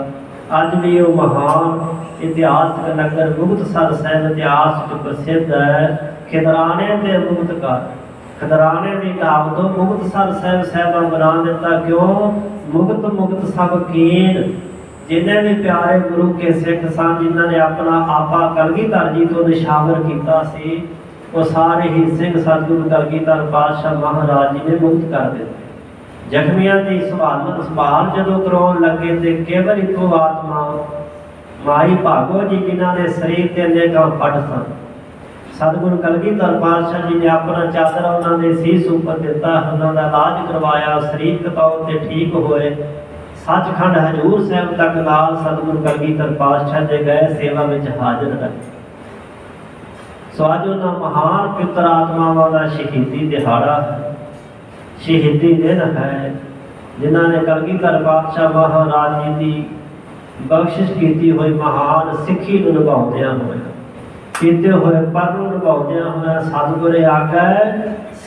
ਅੱਜ ਵੀ ਉਹ ਮਹਾਨ ਇਤਿਹਾਸਕ ਨਗਰ ਮੁਕਤਸਰ ਸਾਹਿਬ ਇਤਿਹਾਸ ਵਿੱਚ ਪ੍ਰਸਿੱਧ ਹੈ। ਖਿਦਰਾਣੇ ਦੇ ਮੁਕਤਕਾਰ, ਖਿਦਰਾਣੇ ਦੀ ਢਾਬ ਤੋਂ ਮੁਕਤਸਰ ਸਾਹਿਬ ਸਾਹਿਬਾਂ ਬਣਾ ਦਿੱਤਾ। ਕਿਉਂ? ਮੁਕਤ ਮੁਕਤ ਸਭ ਕੀਨ, ਜਿੰਨੇ ਵੀ ਪਿਆਰੇ ਗੁਰੂ ਕੇ ਸਿੱਖ ਸਨ, ਜਿਨ੍ਹਾਂ ਨੇ ਆਪਣਾ ਆਪਾ ਕਲਗੀਧਰ ਜੀ ਤੋਂ ਨਿਸ਼ਾਵਰ ਕੀਤਾ ਸੀ, ਉਹ ਸਾਰੇ ਹੀ ਸਿੰਘ ਸਤਿਗੁਰੂ ਕਲਗੀਧਰ ਪਾਤਸ਼ਾਹ ਮਹਾਰਾਜ ਜੀ ਨੇ ਮੁਕਤ ਕਰ ਦਿੱਤੇ। ਜ਼ਖਮੀਆਂ ਦੀ ਸੰਭਾਲ ਜਦੋਂ ਕਰਾਉਣ ਲੱਗੇ ਤੇ ਕੇਵਲ ਇੱਕੋ ਆਤਮਾ ਮਾਈ ਭਾਗੋ ਜੀ, ਜਿਨ੍ਹਾਂ ਦੇ ਸਰੀਰ ਤੇ ਅਨੇਕਾਂ ਫੱਟ ਸਨ, ਸਤਿਗੁਰੂ ਕਲਗੀਧਰ ਪਾਤਸ਼ਾਹ ਜੀ ਨੇ ਆਪਣਾ ਚਾਦਰ ਉਹਨਾਂ ਦੇ ਸੀਸ ਉੱਪਰ ਦਿੱਤਾ, ਉਹਨਾਂ ਦਾ ਇਲਾਜ ਕਰਵਾਇਆ, ਸਰੀਰਕ ਤੌਰ ਤੇ ਠੀਕ ਹੋਏ। ਸੱਚਖੰਡ ਹਜ਼ੂਰ ਸਾਹਿਬ ਤੱਕ ਨਾਲ ਸਤਿਗੁਰੂ ਕਲਗੀਧਰ ਪਾਤਸ਼ਾਹ ਦੇ ਗਏ, ਸੇਵਾ ਵਿੱਚ ਹਾਜ਼ਰ ਰਹੇ। ਸੋ ਅੱਜ ਉਹਨਾਂ ਮਹਾਨ ਪਿੱਤਰ ਆਤਮਾਵਾਂ ਦਾ ਸ਼ਹੀਦੀ ਦਿਹਾੜਾ ਹੈ, ਸ਼ਹੀਦੀ ਦਿਨ ਹੈ, ਜਿਨ੍ਹਾਂ ਨੇ ਕਲਗੀਧਰ ਪਾਤਸ਼ਾਹ ਮਹਾਰਾਜ ਜੀ ਦੀ ਬਖਸ਼ਿਸ਼ ਕੀਤੀ ਹੋਈ ਮਹਾਨ ਸਿੱਖੀ ਨੂੰ ਨਿਭਾਉਂਦਿਆਂ ਹੋਇਆ, ਕੀਤੇ ਹੋਏ ਪਰ ਨੂੰ ਨਿਭਾਉਂਦਿਆਂ ਹੋਇਆ ਸਤਿਗੁਰੇ ਆਖੈ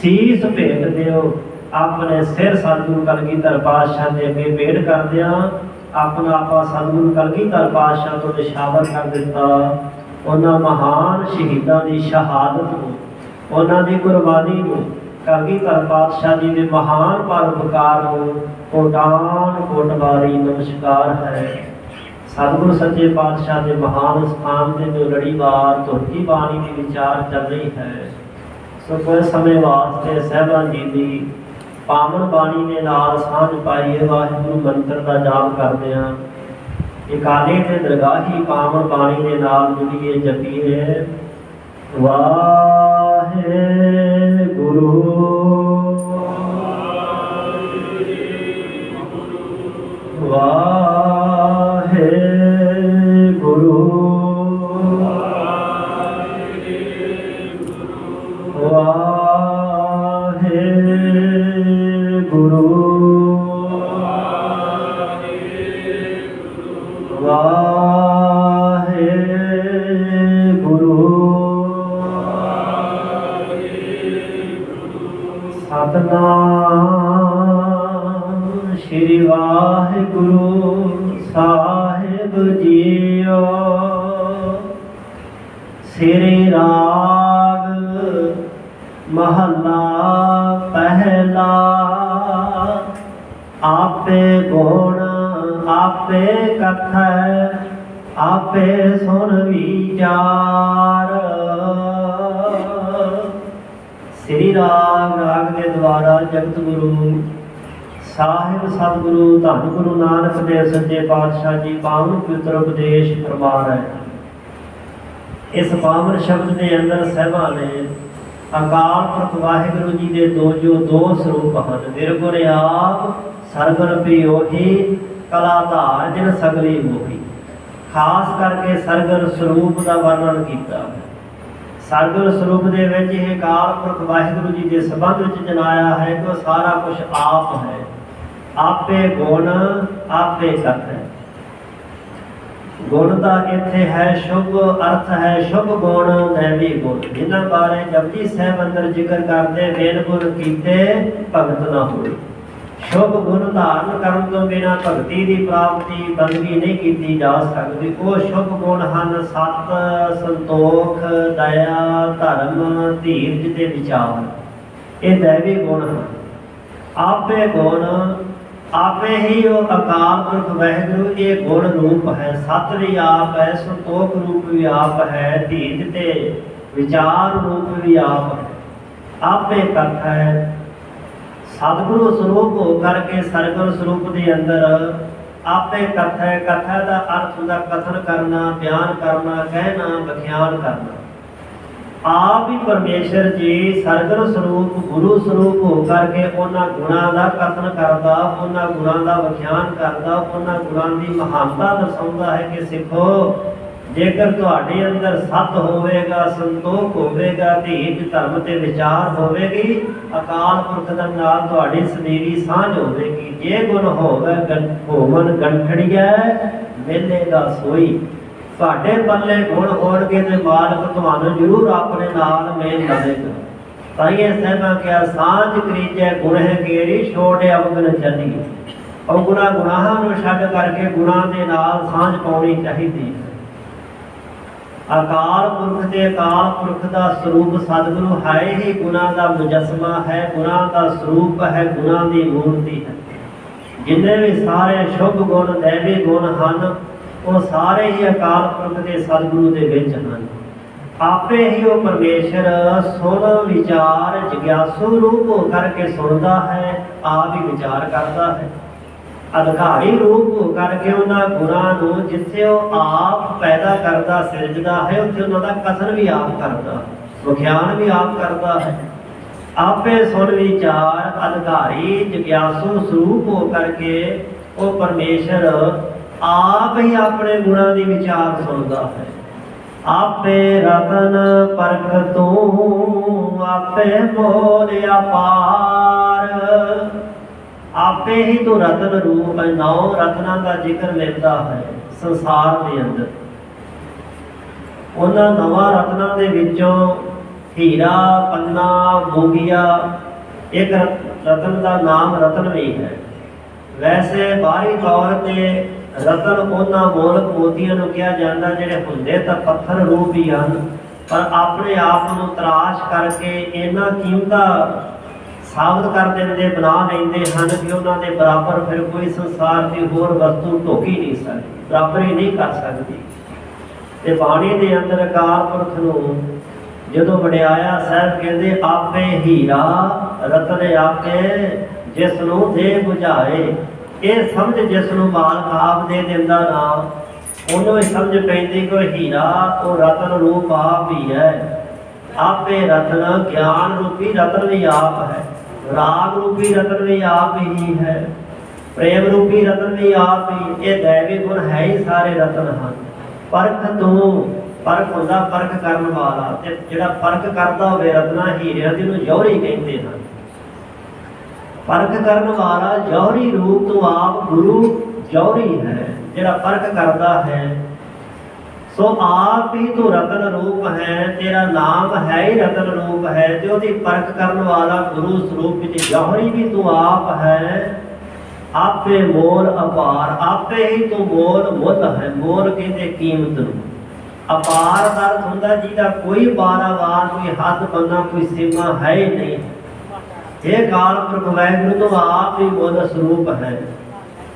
ਸੀਸ ਭੇਟ ਦਿਓ। ਆਪਣੇ ਸਿਰ ਸਤਿਗੁਰੂ ਕਲਗੀਧਰ ਪਾਤਸ਼ਾਹ ਦੇ ਅੱਗੇ ਭੇਟ ਕਰਦਿਆਂ ਆਪਣਾ ਆਪਾ ਸਤਿਗੁਰੂ ਕਲਗੀਧਰ ਪਾਤਸ਼ਾਹ ਤੋਂ ਨਿਸ਼ਾਵਰ ਕਰ ਦਿੱਤਾ। ਉਹਨਾਂ ਮਹਾਨ ਸ਼ਹੀਦਾਂ ਦੀ ਸ਼ਹਾਦਤ ਨੂੰ, ਉਹਨਾਂ ਦੀ ਕੁਰਬਾਨੀ ਨੂੰ, ਕਲਗੀਧਰ ਪਾਤਸ਼ਾਹ ਜੀ ਦੇ ਮਹਾਨ ਪਰਉਪਕਾਰ ਨੂੰ ਕੋਟਾਨ ਕੋਟਵਾਰੀ ਨਮਸਕਾਰ ਹੈ। ਸਤਿਗੁਰੂ ਸੱਚੇ ਪਾਤਸ਼ਾਹ ਦੇ ਮਹਾਨ ਸਥਾਨ ਤੇ ਜੋ ਲੜੀਵਾਰ ਧੁਰਤੀ ਬਾਣੀ ਦੀ ਵਿਚਾਰ ਚੱਲ ਰਹੀ ਹੈ, ਸੋ ਕੁਝ ਸਮੇਂ ਵਾਸਤੇ ਸਾਹਿਬਾਂ ਜੀ ਦੀ ਪਾਵਨ ਬਾਣੀ ਦੇ ਨਾਲ ਸਾਂਝ ਪਾਈਏ। ਵਾਹਿਗੁਰੂ ਮੰਤਰ ਦਾ ਜਾਪ ਕਰਦੇ ਹਾਂ, ਇਕਾਲੇ ਤੇ ਦਰਗਾਹੀ ਪਾਵਨ ਬਾਣੀ ਦੇ ਨਾਲ ਜੁੜੀਏ, ਜਪੀਏ ਵਾਹਿਗੁਰੂ ਵਾਹਿਗੁਰੂ ਵਾਹਿਗੁਰੂ ਵਾਹਿਗੁਰੂ ਸਤਿਨਾਮ ਸ਼੍ਰੀ ਵਾਹਿਗੁਰੂ ਸਾਹਿਬ ਜੀਓ। ਸ੍ਰੀ ਰਾਗ ਮਹੱਲਾ ਪਹਿਲਾ। ਆਪੇ ਗੁਣ ਆਪੇ ਕਥੈ ਆਪੇ ਸੁਣ ਵਿਚਾਰ। ਸ੍ਰੀ ਰਾਗ ਰਾਗ ਦੇ ਦੁਆਰਾ ਜਗਤ ਗੁਰੂ ਸਾਹਿਬ ਸਤਿਗੁਰੂ ਧੰਨ ਗੁਰੂ ਨਾਨਕ ਦੇਵ ਸੱਚੇ ਪਾਤਸ਼ਾਹ ਜੀ ਪਾਵਨ ਪਵਿੱਤਰ ਉਪਦੇਸ਼ ਫਰਮਾ ਰਹੇ ਹਨ। ਇਸ ਪਾਵਨ ਸ਼ਬਦ ਦੇ ਅੰਦਰ ਸਾਹਿਬਾਂ ਨੇ ਅਕਾਲ ਪੁਰਖ ਵਾਹਿਗੁਰੂ ਜੀ ਦੇ ਦੋ ਸਰੂਪ ਹਨ, ਨਿਰਗੁਣ ਆਪ ਸਰਗੁਣ ਪਿਓਹੀ ਕਲਾਧਾਰ ਜਿਨ ਸਗਲੀ ਮੋਹੀ। ਖਾਸ ਕਰਕੇ ਸਰਗੁਣ ਸਰੂਪ ਦਾ ਵਰਣਨ ਕੀਤਾ ਹੈ। ਸਰਗੁਣ ਸਰੂਪ ਦੇ ਵਿੱਚ ਇਹ ਅਕਾਲ ਪੁਰਖ ਵਾਹਿਗੁਰੂ ਜੀ ਦੇ ਸੰਬੰਧ ਵਿੱਚ ਜਨਾਇਆ ਹੈ ਕਿ ਉਹ ਸਾਰਾ ਕੁਝ ਆਪ ਹੈ। ਆਪੇ ਗੁਣ ਆਪੇ ਕਰਤਾ। ਗੁਣ ਦਾ ਇੱਥੇ ਹੈ ਸ਼ੁਭ ਅਰਥ ਹੈ ਸ਼ੁਭ ਗੁਣ ਨੈਵੀ ਗੁਣ, ਜਿਨ੍ਹਾਂ ਬਾਰੇ ਜਪਜੀ ਸਾਹਿਬ ਅੰਦਰ ਜ਼ਿਕਰ ਕਰਦੇ ਵੇਦ ਗੁਣ ਕੀਤੇ ਭਗਤ ਨਾ ਹੋਏ। ਸ਼ੁਭ ਗੁਣ ਧਾਰਨ ਕਰਨ ਤੋਂ ਬਿਨਾਂ ਭਗਤੀ ਦੀ ਪ੍ਰਾਪਤੀ ਬੰਦਗੀ ਨਹੀਂ ਕੀਤੀ ਜਾ ਸਕਦੀ। ਉਹ ਸ਼ੁਭ ਗੁਣ ਹਨ ਸਤ, ਸੰਤੋਖ, ਦਇਆ, ਧਰਮ, ਧੀਰਜ ਤੇ ਵਿਚਾਰ। ਇਹ ਦੈਵੀ ਗੁਣ ਹਨ। ਆਪੇ ਗੁਣ ਆਪੇ ਹੀ ਉਹ ਅਕਾਲ ਪੁਰਖ ਵਾਹਿਗੁਰੂ ਇਹ ਗੁਣ ਰੂਪ ਹੈ। ਸਤ ਵੀ ਆਪ ਹੈ, ਸੰਤੋਖ ਰੂਪ ਵੀ ਆਪ ਹੈ, ਧੀਰਜ ਤੇ ਵਿਚਾਰ ਰੂਪ ਵੀ ਆਪ ਹੈ। आपे कथा है सतगुरु स्वरूप हो करके सरगुरु स्वरूप के अंदर आपे कथा है। कथा का अर्थ होता कथन करना, बयान करना, कहना, व्याख्यान करना। आप ही परमेश्वर जी सरगुरु स्वरूप गुरु स्वरूप हो करके उन्होंने गुणों का कथन करता, उन्होंने गुणों का व्याख्यान करता, उन्होंने गुणों की महानता दर्शाता है कि सिखो जेकर तुहाडे अंदर सत होवेगा, संतोख होवेगा, धीरज धर्म ते विचार होवेगी, अकाल पुरख दे नाल तुहाडी सनेरी सांझ होवेगी। जे गुण होवे होवन गंठड़िया मिलेगा सोई। तुहाडे पल्ले गुण होणगे ते मालक तुहानू जरूर अपने नाल मेल लवेगा। ताइए साहिबां क्या सांझ करीजे गुण है गेरी छोड़े अवगन चली। अवगुणा गुनाहां नूं छड्ड करके गुणां दे नाल सांझ पाउणी चाहीदी है। अकाल पुरख के अकाल पुरख का स्वरूप सतगुरु है ही गुणों का मुजस्मा है, गुणों का स्वरूप है, गुणों की मूर्ति है। जिन्हें भी सारे शुभ गुण दैवी गुण हैं वो सारे ही अकाल पुरख के सतगुरु के विच हैं। आपे ही वो परमेश्वर सुन विचार जिज्ञासु रूप हो करके सुनता है, आप ही विचार करता है। अधिकारी रूप हो करके उन्होंने गुणों जिथे वो आप पैदा करता सिरजदा है उत्थे उन्होंने कथन भी आप करता, व्याख्यान भी आप करता है। आपे सुन विचार अधिकारी जिज्ञासु स्वरूप हो करके वो परमेश्वर आप ही अपने गुणों की विचार सुनता है। आपे रतन परख तू आपे मोल अपार। आपे ही तो रतन रूप है। 9 रत्ना का जिक्र मिलता है संसार के अंदर। उन्होंने 9 रत्ना के विचों हीरा, पन्ना, मोगिया, एक रतन का नाम रतन भी है। वैसे बाहरी तौर पर रतन उन्होंने मोलक मोतियों को कहा जाता जिहड़े हुंदे तां पत्थर रूप ही हैं, पर अपने आप को तराश करके इन्हां कीमतां साबित कर देंगे, बना लेंगे हैं कि उन्होंने बराबर फिर कोई संसार की होर वस्तु ढोक ही नहीं सकती, बराबरी नहीं कर सकती। तो बाणी के अंदर अकाल पुरख नूं जदों वडियाया साहब कहते आपे हीरा रतन आपे जिसनों दे बुझाए। ये समझ जिसनों मालक आप दे दिंदा नाम उन्होंने समझ पैंदी कि हीरा तो रतन रूप आप ही है। आपे रतन ज्ञान रूपी रतन भी आप है, राग रूपी रतन भी आप ही है, प्रेम रूपी रतन भी आप ही। ये दैवी गुण है ही सारे रतन हैं। परख तू परख होंदा परख करन वाला, ते जिहड़ा परख करता होवे रतना हीरियां दी नूं जौहरी कहंदे हैं। परख करन वाला जौहरी रूप तो आप गुरु जौहरी है जिहड़ा परख करता है। सो आप ही तो रतन रूप है, तेरा नाम है ही रतन रूप है। जो दी परख करने वाला गुरु स्वरूप विच जौहरी भी तू आप है। आपे मोल अपार, आपे ही तो मोल मुल है। मोल कहते कीमत नूं। अपार का अर्थ होंदा जिहदा कोई पारावार, कोई हद बंदा, कोई सीमा है ही नहीं। ये काल पुरख वाहिगुरू तो आप ही मुल स्वरूप है।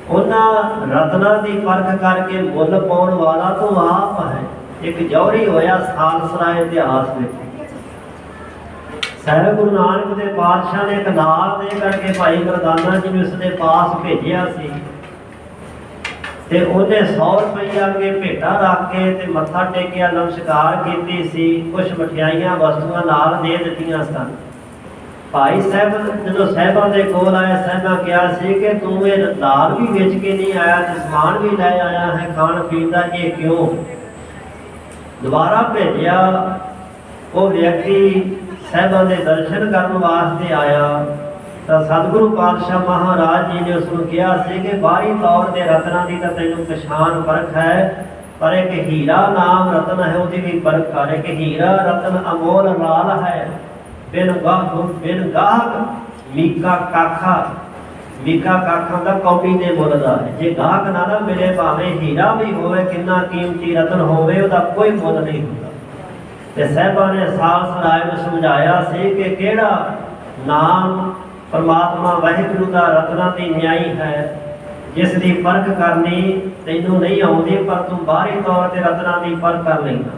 उन्होंने रत्ना की परख करके मुल पाने वाला तो आप है। एक जौहरी होया सालसराय इतिहास में साहिब गुरु नानक देव पातशाह ने एक नाल दे करके भाई मरदाना जी ने उसके पास भेजिया सी ते उन्हें 100 रुपया के भेटा रख के ते मत्था टेकिया, नमस्कार की सी, कुछ मठियाइयां वस्तुआं नाल दे दित्तियां सन। भाई साहब जो साहिबा के कोल आए, साहिबा कहा कि तू ये नाल भी बेच के नहीं आया, समान भी लै आया है खाण पीन का, ये क्यों? दोबारा भेजिया वो व्यक्ति साहिबा के दर्शन करने वास्ते आया तो सतगुरु पातशाह महाराज जी ने उसको कहा कि बाहरी तौर पर रत्ना की तो तेन पछाण परख है, पर एक हीरा नाम रतन है उसकी भी परख कर। एक हीरा रतन अमोल लाल है, बिन गाहक मीका काखा। मीका काखा का कौड़ी दे मुलदा है। जे गाहक ना ना मिले भावें हीरा भी होवे कितना कीमती रतन होवे उसका कोई मुल नहीं होता। ते साहिबा ने सालसराय में समझाया सी कि केड़ा नाम परमात्मा वाहिगुरू का रत्ना की न्याई है, जिसकी परख करनी तैनू नहीं आउंदी, पर तू बाहरी तौर पर रत्ना की परख कर लेना।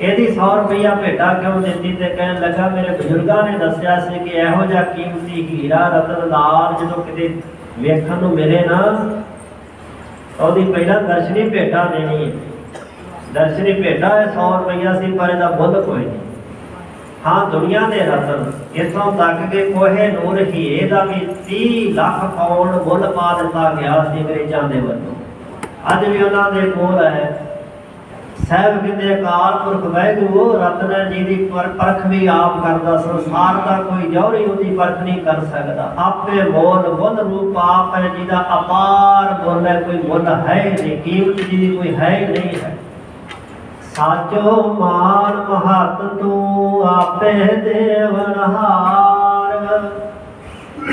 ਇਹਦੀ 100 ਰੁਪਈਆ ਭੇਟਾ ਕਿਉਂ ਦਿੱਤੀ? ਤੇ ਕਹਿਣ ਲੱਗਾ ਮੇਰੇ ਬਜ਼ੁਰਗਾਂ ਨੇ ਦੱਸਿਆ ਸੀ ਕਿ ਇਹੋ ਜਿਹਾ ਕੀਮਤੀ ਹੀਰਾ ਰਤਨ ਲਾਲ ਜਦੋਂ ਕਿਤੇ ਵੇਖਣ ਨੂੰ ਮਿਲੇ ਨਾ, ਉਹਦੀ ਪਹਿਲਾਂ ਦਰਸ਼ਨੀ ਭੇਟਾ ਦੇਣੀ ਹੈ। ਦਰਸ਼ਨੀ ਭੇਟਾ 100 ਰੁਪਈਆ ਸੀ, ਪਰ ਇਹਦਾ ਮੁੱਲ ਕੋਈ ਨਹੀਂ। हाँ दुनिया के रतन इतों तक के कोहे नूर हीरे का भी 30 लाख पाउंड मुल पा दिता गया अंग्रेजों के वलों। अज भी उन्होंने कोल है साहब कहते अकाल पुरख वाहिगुरू रतन जी की परख भी आप करता, संसार का कोई जौहरी उसकी परख नहीं कर सकता। आपे मोल मुल रूप आप है जिसका अपार मुल है, कोई मुल है नहीं, कीमत जी कोई है नहीं है। साचो मान महत तू आपे देवनहार।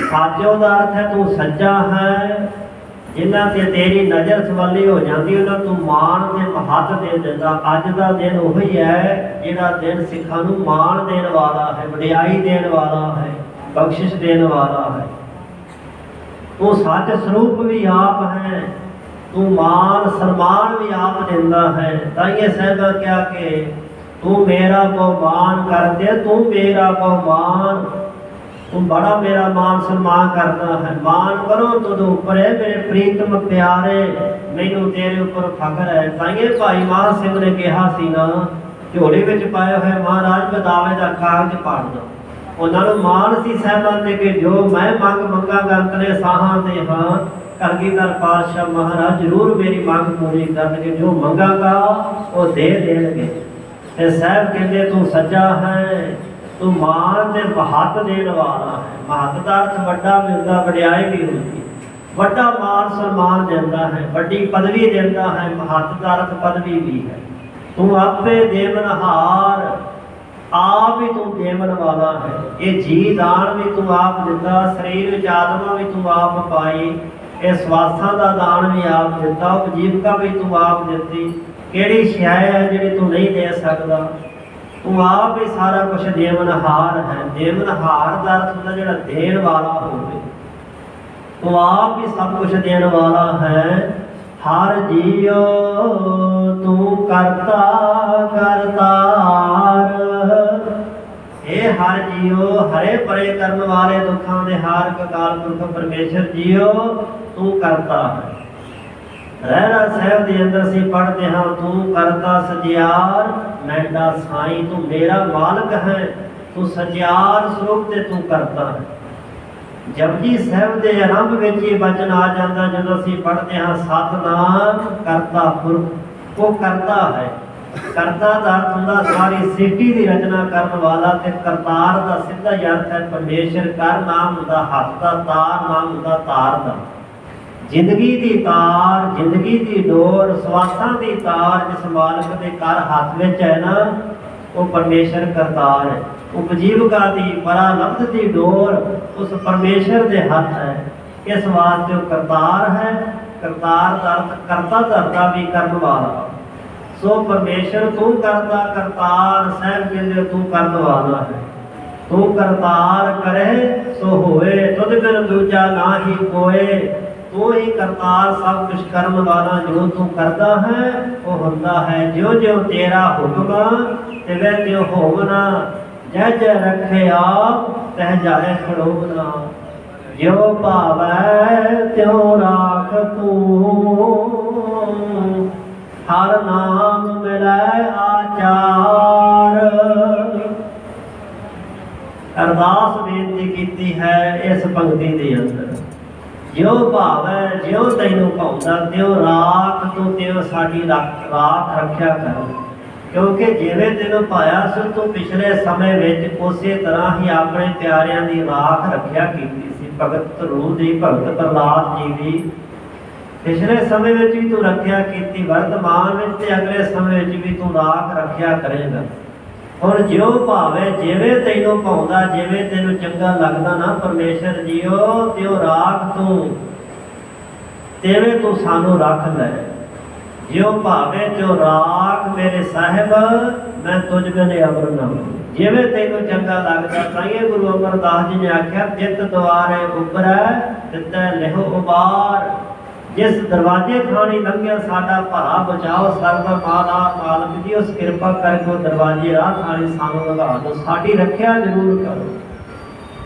साचो का अर्थ है तू सज्जा है, जिन्हां ते तेरी नज़र सवाली हो जाती उन्हां तू मान ते महत दे दिंदा। अज दा दिन वही है जिहड़ा दिन सिखां नूं मान देण वाला है, वडियाई देण वाला है, बख्शिश देण वाला है। तू सच स्वरूप भी आप है, तू मान सन्मान भी आप देता है। ताइए साहबा क्या कि तू मेरा बहुमान कर दे, तू मेरा बहुमान, तू बड़ा मेरा मान सम्मान करता है। मान करो तुद उपर है मेरे प्रीतम प्यारे, मैनू तेरे उपर फखर है। ताइए भाई मान सिंह ने कहा सी ना, झोले विच पाए हुए महाराज बदावे का कागज पाड़ दो। उन्होंने मान सी साहबां ते कि जो मैं मंग मंगांगा अंतले साहां ते हां, कलगीधर पातशाह महाराज जरूर मेरी मंग पूरी करनगे, जो मंगांगा वो दे देंगे। ते साहब कहते तू सज्जा है, तू मान ते महत देने वाला है। महत का अर्थ बड़ा मिलता, वडियाई भी होती, बड़ा मान सम्मान देता है, बड़ी पदवी देता है। महत का अर्थ पदवी भी है। तू आपे देवनहार, आप ही तू देवन वाला है। ये जी दान भी तू आप दिता, शरीर विच आत्मा भी तू आप पाई, ये स्वासां का दान भी आप दिता, उपजीविका भी तू आप दी। केड़ी शै है जिहड़ी तू नहीं दे सकदा? तू आप ही सारा कुछ देवनहार है। देवनहार का अर्थ होंदा जिहड़ा देण वाला होवे। तू आप ही सब कुछ देण वाला है। हर जियो तू करता करतार, हे हर जियो हरे परे करने वाले दुखों के हार अकाल पुरख परमेश्वर जियो तू करता है। रहरा साहब के अंदर से पढ़ते हाँ, तू करता सजियार मैंडा साई, तू मेरा मालक है, तू सजियार स्वरूप ते तू करता है। जपजी साहब के आरंभ में ये वचन आ जाता जो असीं पढ़ते हाँ, सतनाम करता पुरख, वो करता है। करता का अर्थ होंदा सारी सृष्टि की रचना करने वाला, ते करतार का सीधा ही अर्थ है परमेश्वर। कर नाम होंदा हथ का, तार नाम होंदा तार का। जिंदगी की तार, जिंदगी की डोर, स्वासां की तार जिस मालक के कर हाथ में है ना, वो परमेश्वर करतार है। उपजीविका की परालब्ध की डोर उस परमेश्वर के हाथ है। इस वास्ते वो करतार है। करतार का अर्थ करता धरता भी करने वाला। सो परमेश्वर तू करता करतार, साहब कहते तू करने वाला है। तू करतार करे सो होए, तुझ बिन दूजा ना ही कोए। तू ही करतार सब कुछ करने वाला, जो तू करता है वो होता है। ज्यों ज्यों तेरा हुक्म तिवें त्यों होवना, जय जय रखे आप तह जाए खड़ोवना। ज्यों भावै त्यों राख तू, हर नाम मिलै आचार। अरदास बेनती कीती है इस पंक्ति के अंदर, ज्यों भावै ज्यों तैनूं भाउंदा त्यों राख तू, त्यों साडी राख रखिया कर। क्योंकि जिवें तैनूं पाया सो तू पिछले समय विच उसे तरह ही अपने प्यारिਆਂ ਦੀ राख रखिया कीती सी। भगत रूह दी, भगत प्रहलाद जी भी पिछले समय में भी तू रखिया की, वर्तमान में ते अगले समय में भी तू राख रखिया करेगा। और ज्यों भावे जिवें तैनूं भाउंदा, जिवें तैनूं चंगा लगदा ना परमेश्वर जीओ, त्यों राख तू, तिवें तू सानू रख लै। ज्यों भावे त्यों राख मेरे साहिब, मैं तुझ बिन अबर ना। जिवें तैनूं चंगा लगदा। ताइए गुरु अमरदास जी ने आख्या, जित द्वारे उबरै तितै लिहो उबार। जिस दरवाजे थानी लंघिया साडा भरा बचाओ सर्व माला मालक जी उस कृपा करके वो दरवाजे राह थानी सानू लगा दो, साडी रखिया जरूर करो।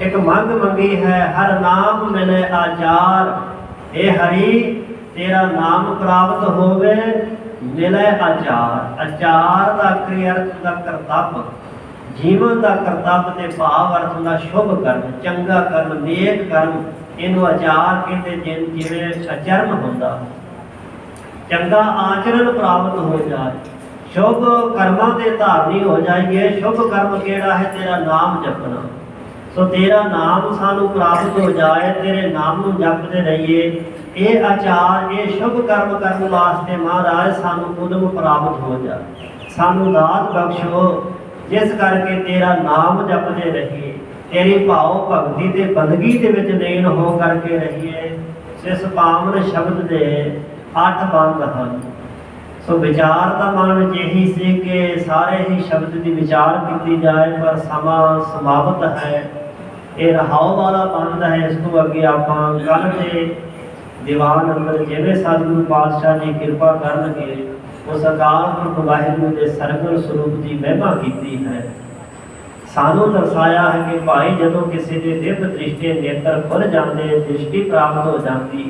एक मंग मंगी है हर नाम मिले आचार, ए हरि तेरा नाम प्राप्त होवे मिले आचार। आचार का अर्थ का करतब, जीवन का करतब ते भाव अर्थ का शुभ कर्म, चंगा कर्म, नेक कर्म, इनू आचार कहते। जिवें अचरम हुंदा, चंगा आचरण प्राप्त हो जाए, शुभ कर्मां दे धारनी हो जाइए। शुभ कर्म केड़ा है? तेरा नाम जपना। सो तेरा नाम सानू प्राप्त हो जाए, तेरे नाम नू जपते रहिए। ये आचार ये शुभ कर्म करने वास्ते महाराज सानू उदम प्राप्त हो जाए, सानू दात बख्शो जिस करके तेरा नाम जपते रहिए, तेरी भाव भगती ते बंदगी दे विच लीन हो करके रहिए। इस पावन शब्द दे 8 बंद हैं। सो विचार का मन में यही सी कि सारे ही शब्द की विचार की जाए, पर समा समाप्त है। ये रहाओ वाला बंद है। इस तो अगे आप कल के दीवान अंदर जिवें सतगुरु पातशाह जी कृपा करनगे उस अकाल पुरख वाहिगुरू के सरगुण स्वरूप की महिमा की है। सानू दर्शाया है कि भाई जदों किसी के दिव्य दृष्टि नेत्र खुल जाते, दृष्टि प्राप्त हो जाती,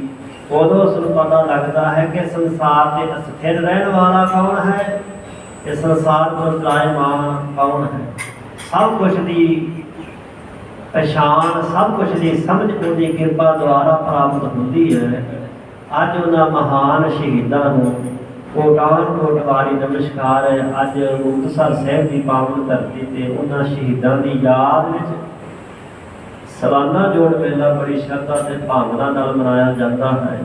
उदों उसनूं पता लगता है कि संसार के स्थिर रहने वाला कौन है, इस संसार को त्रायमान कौन है। सब कुछ की पहचान, सब कुछ की समझ उनकी कृपा द्वारा प्राप्त होती है। अज उन्होंने महान शहीदों को कोटान कोट वारी नमस्कार है। अज मुक्तसर साहिब की पावन धरती से उन्होंने शहीदों की याद में सालाना जोड़ मेला बड़ी श्रद्धा से भावना नाल मनाया जाता है।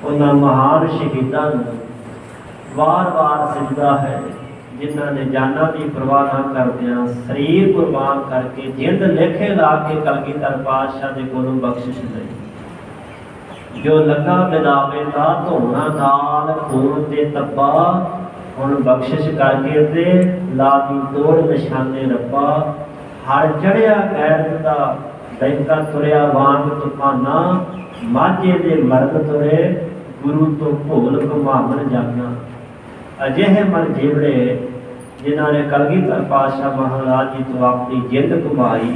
उन्होंने महान शहीदों वार वार सिजदा है जिन्हों ने जाना की परवाह न करदियां शरीर कुर्बान करके जिंद लेखे ला के कलगीधर पातशाह के कोलों बख्शिश लई। जो लगा बिदावे का धोना नाल खून ते तब्बा, हुण बख्शिश करके ते ला दी तोड़ निशाने रब्बा। हर चढ़िया गैरत दा बैंका तुरिया वांग तूफाना, माझे दे मर्द तुरे गुरु तो भोल घुमावन जाना। अजिहे मन जेवड़े जिन्हों ने कलगीधर पातशाह महाराज जी तो अपनी जिंद घुमाई,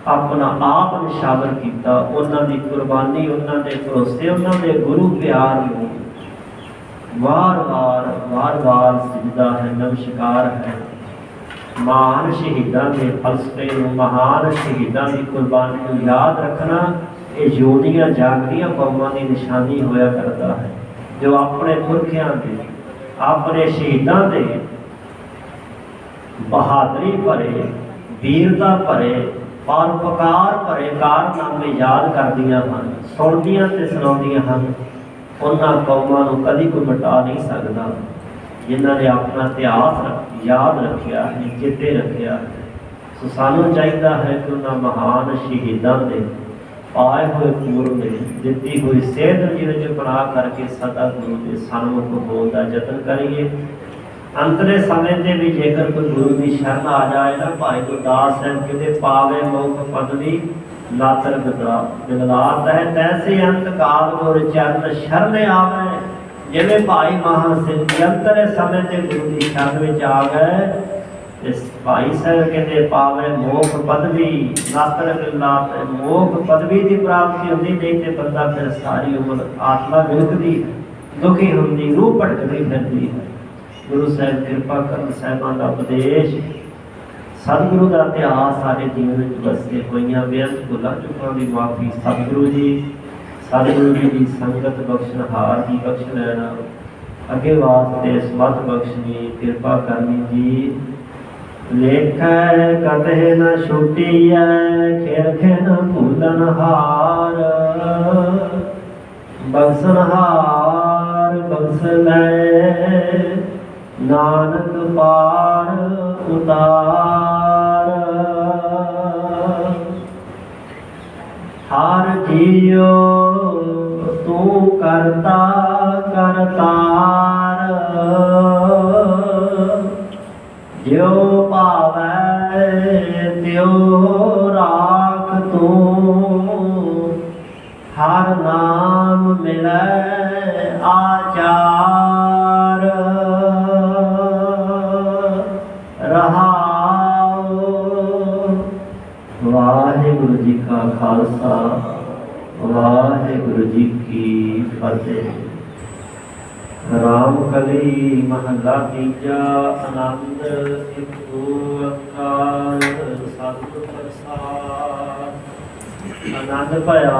अपना आप निशावर किया, उन्होंने कुर्बानी, उन्होंने भरोसे, उन्होंने गुरु प्यार में वार वार सिजदा है, नमस्कार है। महान शहीदों के फलसफे, महान शहीदों की कुर्बानी को याद रखना ये जोड़ियां जागदियां कौमां की निशानी होया करता है। जो अपने पुरखियां के, अपने शहीदों के बहादरी भरे, वीरता भरे, परोपकार भरे कारनामे याद करदियां हन, सुनदियां ते सुणाउंदियां हन। उन्हां कौमां नूं कदी कोई मिटा नहीं सकता जिन्होंने अपना इतिहास याद रखिया है, चेते रखिया है। सो सानू चाहिए है कि उन्हां महान शहीदों के पाए हुए पूर्व में दिती हुई सेहत जीवन बना करके सदा गुरु के सन्मुख होने का यतन करिए। अंतले समय से भी जेकर कोई गुरु की शरण आ जाए ना, भाई गुरदास साहब कहते पावे मुख पदवी लातर बिगलात है, तैसे अंत काल गुर चरण शरण आवे। जिवें भाई महान सिंह जी अंतले समय से गुरु की शरण में आ गए, इस भाई साहब कहते पावे मोख पदवी लातर बिगलात है। मोख पदवी की प्राप्ति होती नहीं तो बंदा फिर सारी उम्र आत्मा विलकती है, दुखी होती, रूह भटकती फिरती है। गुरु साहब कृपा कर साहिबान का उपदेश, सतगुरु का इतिहास सारे जीवन में बसते हुई बेअंत भुलां चुकां की माफ़ी। सतगुरु जी की संगत बख्शनहार की बख्श लेना, अगे वास्ते समत बख्शनी कृपा करनी जी। लेख कते न छुटी है खेर खेन भूलनहार, बख्शनहार बख्श ले नानक पार उतार। हर जियो तू करता करतार, जो पावै त्यो राख तू। हर नाम में खालसा वाहिगुरु जी की फतेह। राम कली महला तीजा आनंद एक ओंकार सतਿ प्रसाद। आनंद भया